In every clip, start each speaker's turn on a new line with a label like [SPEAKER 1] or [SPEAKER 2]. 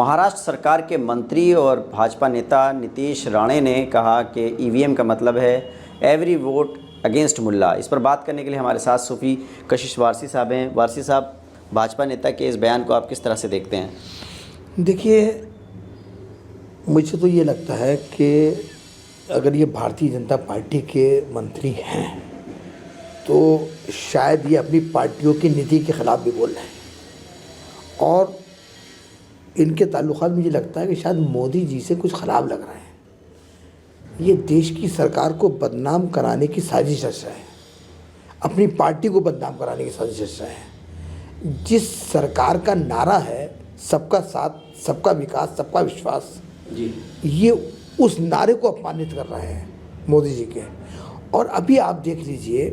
[SPEAKER 1] महाराष्ट्र सरकार के मंत्री और भाजपा नेता नीतीश राणे ने कहा कि ईवीएम का मतलब है एवरी वोट अगेंस्ट मुल्ला। इस पर बात करने के लिए हमारे साथ सूफी कशिश वारसी साहब हैं। वारसी साहब, भाजपा नेता के इस बयान को आप किस तरह से देखते हैं?
[SPEAKER 2] देखिए, मुझे तो ये लगता है कि अगर ये भारतीय जनता पार्टी के मंत्री हैं तो शायद ये अपनी पार्टियों की नीति के ख़िलाफ़ भी बोल रहे हैं और इनके ताल्लुकात मुझे लगता है कि शायद मोदी जी से कुछ ख़राब लग रहे हैं। ये देश की सरकार को बदनाम कराने की साजिश रच रहे हैं, अपनी पार्टी को बदनाम कराने की साजिश रच रहे हैं। जिस सरकार का नारा है सबका साथ, सबका विकास, सबका विश्वास जी, ये उस नारे को अपमानित कर रहे हैं मोदी जी के। और अभी आप देख लीजिए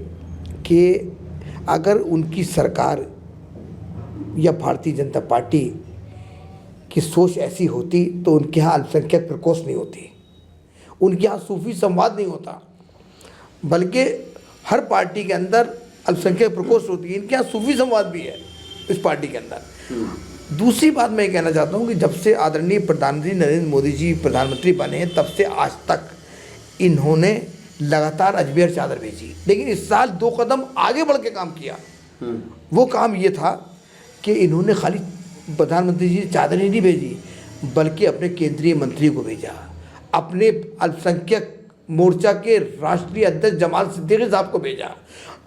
[SPEAKER 2] कि अगर उनकी सरकार या भारतीय जनता पार्टी की सोच ऐसी होती तो उनके यहाँ अल्पसंख्यक प्रकोष्ठ नहीं होती, उनके यहाँ सूफी संवाद नहीं होता, बल्कि हर पार्टी के अंदर अल्पसंख्यक प्रकोष्ठ होती है। इनके यहाँ सूफी संवाद भी है इस पार्टी के अंदर। दूसरी बात मैं कहना चाहता हूँ कि जब से आदरणीय प्रधानमंत्री नरेंद्र मोदी जी प्रधानमंत्री बने हैं तब से आज तक इन्होंने लगातार अजमेर चादर भेजी, लेकिन इस साल 2 कदम आगे बढ़ के काम किया। वो काम ये था कि इन्होंने खाली प्रधानमंत्री जी चादर ही नहीं भेजी बल्कि अपने केंद्रीय मंत्री को भेजा, अपने अल्पसंख्यक मोर्चा के राष्ट्रीय अध्यक्ष जमाल सिद्दीकी साहब को भेजा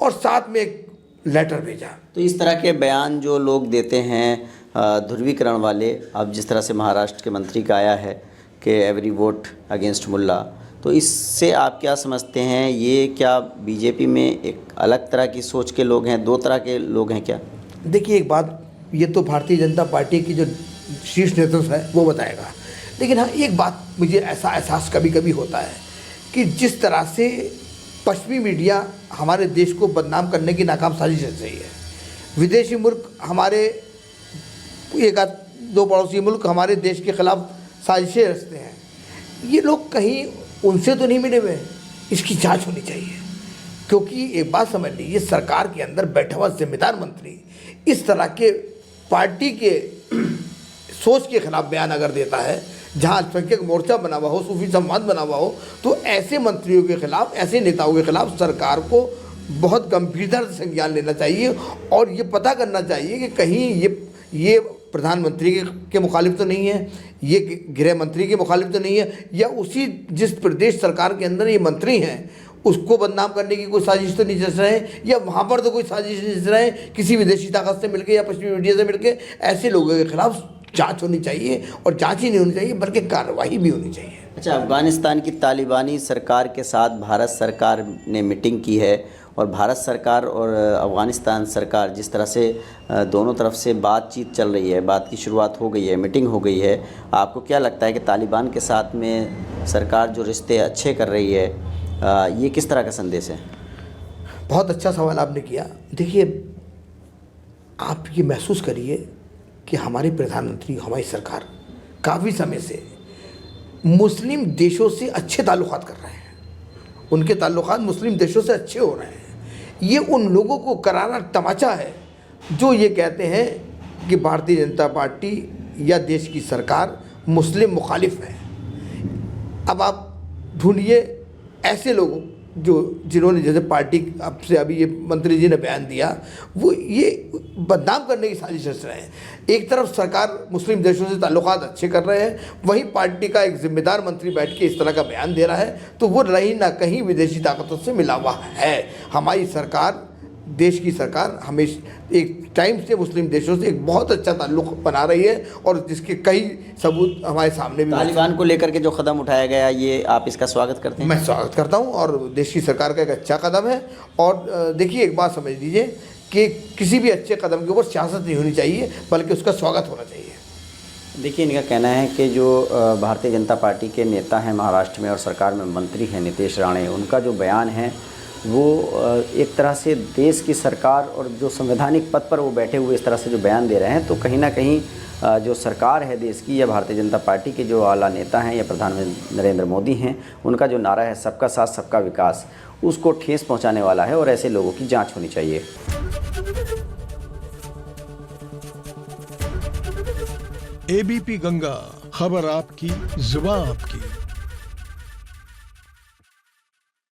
[SPEAKER 2] और साथ में एक लेटर भेजा।
[SPEAKER 1] तो इस तरह के बयान जो लोग देते हैं ध्रुवीकरण वाले, अब जिस तरह से महाराष्ट्र के मंत्री का आया है कि एवरी वोट अगेंस्ट मुल्ला, तो इससे आप क्या समझते हैं? ये क्या बीजेपी में एक अलग तरह की सोच के लोग हैं, 2 तरह के लोग हैं क्या?
[SPEAKER 2] देखिए, एक बात ये तो भारतीय जनता पार्टी की जो शीर्ष नेतृत्व है वो बताएगा, लेकिन हाँ एक बात मुझे ऐसा एहसास कभी कभी होता है कि जिस तरह से पश्चिमी मीडिया हमारे देश को बदनाम करने की नाकाम साजिश रच रही है, विदेशी मुल्क हमारे एक आध 2 पड़ोसी मुल्क हमारे देश के ख़िलाफ़ साजिशें रचते हैं, ये लोग कहीं उनसे तो नहीं मिले हुए। इसकी जांच होनी चाहिए, क्योंकि एक बात समझ लीजिए, सरकार के अंदर बैठा हुआ जिम्मेदार मंत्री इस तरह के पार्टी के सोच के खिलाफ बयान अगर देता है, जहां अल्पसंख्यक मोर्चा बना हुआ हो, सूफी संवाद बना हुआ हो, तो ऐसे मंत्रियों के खिलाफ, ऐसे नेताओं के खिलाफ सरकार को बहुत गंभीरता से संज्ञान लेना चाहिए और ये पता करना चाहिए कि कहीं ये प्रधानमंत्री के मुखालिफ तो नहीं है, ये गृह मंत्री के मुखालिफ तो नहीं है, या उसी जिस प्रदेश सरकार के अंदर ये मंत्री हैं उसको बदनाम करने की कोई साजिश तो नहीं रच रहे हैं, या वहाँ पर तो कोई साजिश नहीं रच रहे हैं किसी विदेशी ताकत से मिलकर या पश्चिमी मीडिया से मिलकर। ऐसे लोगों के खिलाफ जांच होनी चाहिए और जांच ही नहीं होनी चाहिए बल्कि कार्रवाई भी होनी चाहिए।
[SPEAKER 1] अच्छा, अफ़गानिस्तान की तालिबानी सरकार के साथ भारत सरकार ने मीटिंग की है और भारत सरकार और अफ़गानिस्तान सरकार जिस तरह से दोनों तरफ से बातचीत चल रही है, बात की शुरुआत हो गई है, मीटिंग हो गई है, आपको क्या लगता है कि तालिबान के साथ में सरकार जो रिश्ते अच्छे कर रही है, ये किस तरह का संदेश है?
[SPEAKER 2] बहुत अच्छा सवाल आपने किया। देखिए, आप ये महसूस करिए कि हमारे प्रधानमंत्री, हमारी सरकार काफ़ी समय से मुस्लिम देशों से अच्छे ताल्लुकात कर रहे हैं, उनके ताल्लुकात मुस्लिम देशों से अच्छे हो रहे हैं। ये उन लोगों को करारा तमाचा है जो ये कहते हैं कि भारतीय जनता पार्टी या देश की सरकार मुस्लिम मुखालिफ है। अब आप ढूंढिए ऐसे लोगों जिन्होंने, जैसे पार्टी अब से अभी ये मंत्री जी ने बयान दिया, वो ये बदनाम करने की साजिश रच रहे हैं। एक तरफ सरकार मुस्लिम देशों से ताल्लुकात अच्छे कर रहे हैं, वहीं पार्टी का एक जिम्मेदार मंत्री बैठ के इस तरह का बयान दे रहा है, तो वो कहीं ना कहीं विदेशी ताकतों से मिला हुआ है। हमारी सरकार, देश की सरकार हमेशा एक टाइम से मुस्लिम देशों से एक बहुत अच्छा ताल्लुक़ बना रही है और जिसके कई सबूत हमारे सामने भी।
[SPEAKER 1] तालिबान को लेकर के जो कदम उठाया गया, ये आप इसका स्वागत करते हैं?
[SPEAKER 2] मैं स्वागत करता हूं और देश की सरकार का एक अच्छा कदम है। और देखिए, एक बात समझ लीजिए कि किसी भी अच्छे कदम के ऊपर सियासत नहीं होनी चाहिए बल्कि उसका स्वागत होना चाहिए।
[SPEAKER 1] देखिए, इनका कहना है कि जो भारतीय जनता पार्टी के नेता हैं महाराष्ट्र में और सरकार में मंत्री हैं नीतीश राणे, उनका जो बयान है वो एक तरह से देश की सरकार और जो संवैधानिक पद पर वो बैठे हुए इस तरह से जो बयान दे रहे हैं, तो कहीं ना कहीं जो सरकार है देश की या भारतीय जनता पार्टी के जो आला नेता हैं या प्रधानमंत्री नरेंद्र मोदी हैं, उनका जो नारा है सबका साथ सबका विकास, उसको ठेस पहुंचाने वाला है और ऐसे लोगों की जांच होनी चाहिए।
[SPEAKER 3] एबीपी गंगा, खबर आपकी, जुबान आपकी।